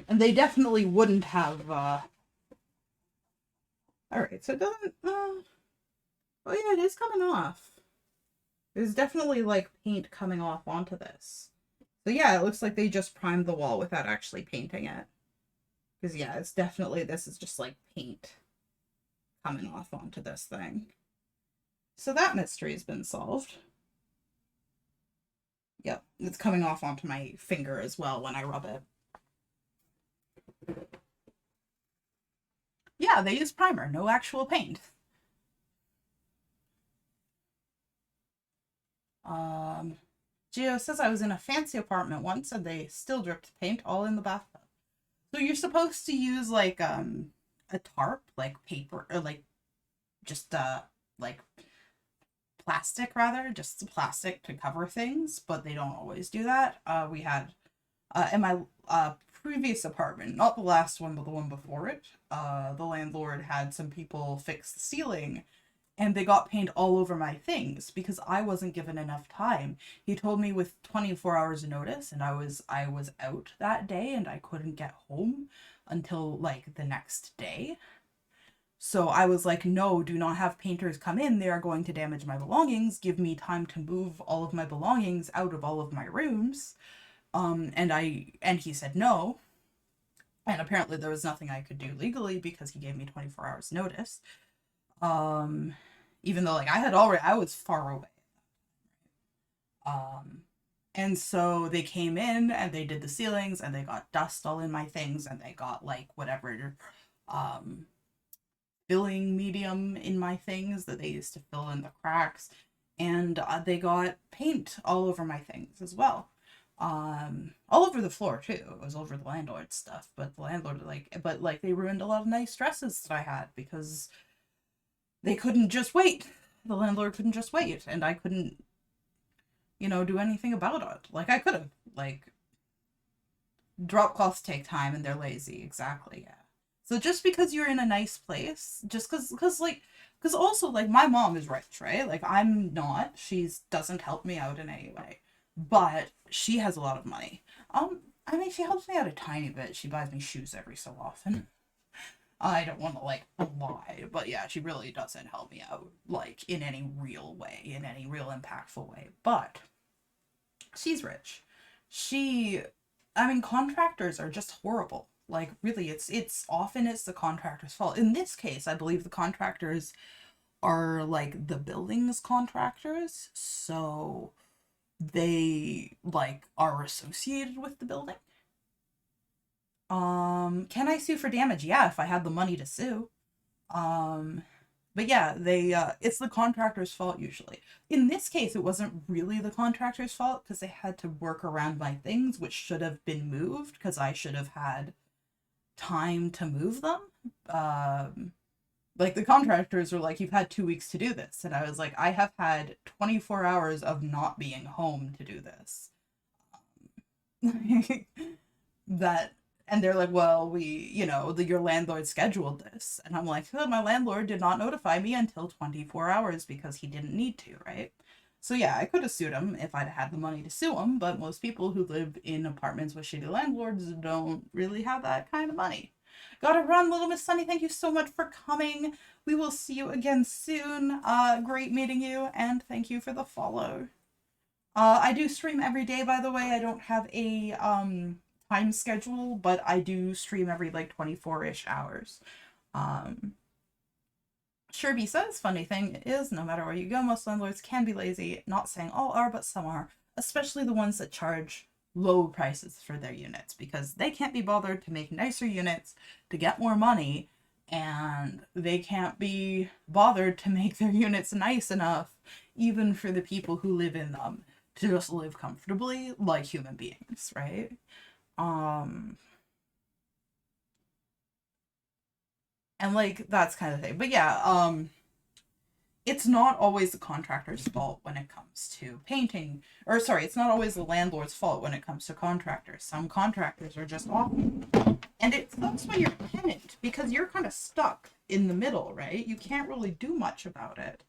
And they definitely wouldn't have, alright, so it doesn't, oh yeah, it is coming off. There's definitely, like, paint coming off onto this. So yeah, it looks like they just primed the wall without actually painting it. Because yeah, it's definitely, this is just, like, paint coming off onto this thing. So that mystery has been solved. Yep, it's coming off onto my finger as well when I rub it. Yeah, they use primer, no actual paint. Gio says I was in a fancy apartment once and they still dripped paint all in the bathtub. So you're supposed to use like a tarp, like paper, or like just like plastic rather, just plastic to cover things, but they don't always do that. We had in my previous apartment, not the last one, but the one before it, the landlord had some people fix the ceiling and they got paint all over my things because I wasn't given enough time. He told me with 24 hours of notice and I was out that day and I couldn't get home until like the next day. So I was like, no, do not have painters come in. They are going to damage my belongings. Give me time to move all of my belongings out of all of my rooms. And he said no. And apparently there was nothing I could do legally because he gave me 24 hours notice. Even though like I was far away. And so they came in and they did the ceilings and they got dust all in my things and they got like whatever, filling medium in my things that they used to fill in the cracks. And they got paint all over my things as well. All over the floor too. It was over the landlord's stuff, but the landlord they ruined a lot of nice dresses that I had because they couldn't just wait. The landlord couldn't just wait, and I couldn't, do anything about it. Like I could have, like, drop cloths take time and they're lazy. Exactly, yeah. So just because you're in a nice place, just because also like my mom is rich, right? Like I'm not. She doesn't help me out in any way, but she has a lot of money. I mean, she helps me out a tiny bit. She buys me shoes every so often. I don't want to like lie, but yeah, she really doesn't help me out like in any real way, in any real impactful way. But she's rich. I mean, contractors are just horrible. Like really, it's often it's the contractor's fault. In this case, I believe the contractors are like the building's contractors, so they like are associated with the building. Can I sue for damage? Yeah, if I had the money to sue. Um, but yeah, it's the contractor's fault usually. In this case, it wasn't really the contractor's fault because they had to work around my things, which should have been moved because I should have had time to move them. Like the contractors were like, you've had 2 weeks to do this. And I was like, I have had 24 hours of not being home to do this. That and they're like, well, your landlord scheduled this. And I'm like, oh, my landlord did not notify me until 24 hours because he didn't need to, right? So yeah, I could have sued him if I'd had the money to sue him, but most people who live in apartments with shitty landlords don't really have that kind of money. Gotta run, little Miss Sunny. Thank you so much for coming. We will see you again soon. Great meeting you, and thank you for the follow. I do stream every day, by the way. I don't have a time schedule, but I do stream every like 24-ish hours. Sherby says, funny thing is, no matter where you go, most landlords can be lazy. Not saying all are, but some are. Especially the ones that charge low prices for their units because they can't be bothered to make nicer units to get more money, and they can't be bothered to make their units nice enough even for the people who live in them to just live comfortably like human beings, right? And like that's kind of thing. But yeah, it's not always the contractor's fault when it comes to painting. Or sorry, it's not always the landlord's fault when it comes to contractors. Some contractors are just awful. And it sucks when you're a tenant because you're kind of stuck in the middle, right? You can't really do much about it.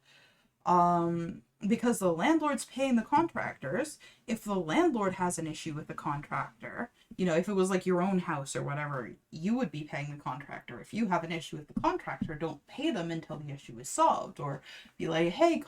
Because the landlord's paying the contractors. If the landlord has an issue with the contractor, You know, if it was like your own house or whatever, you would be paying the contractor. If you have an issue with the contractor, don't pay them until the issue is solved. Or be like, hey,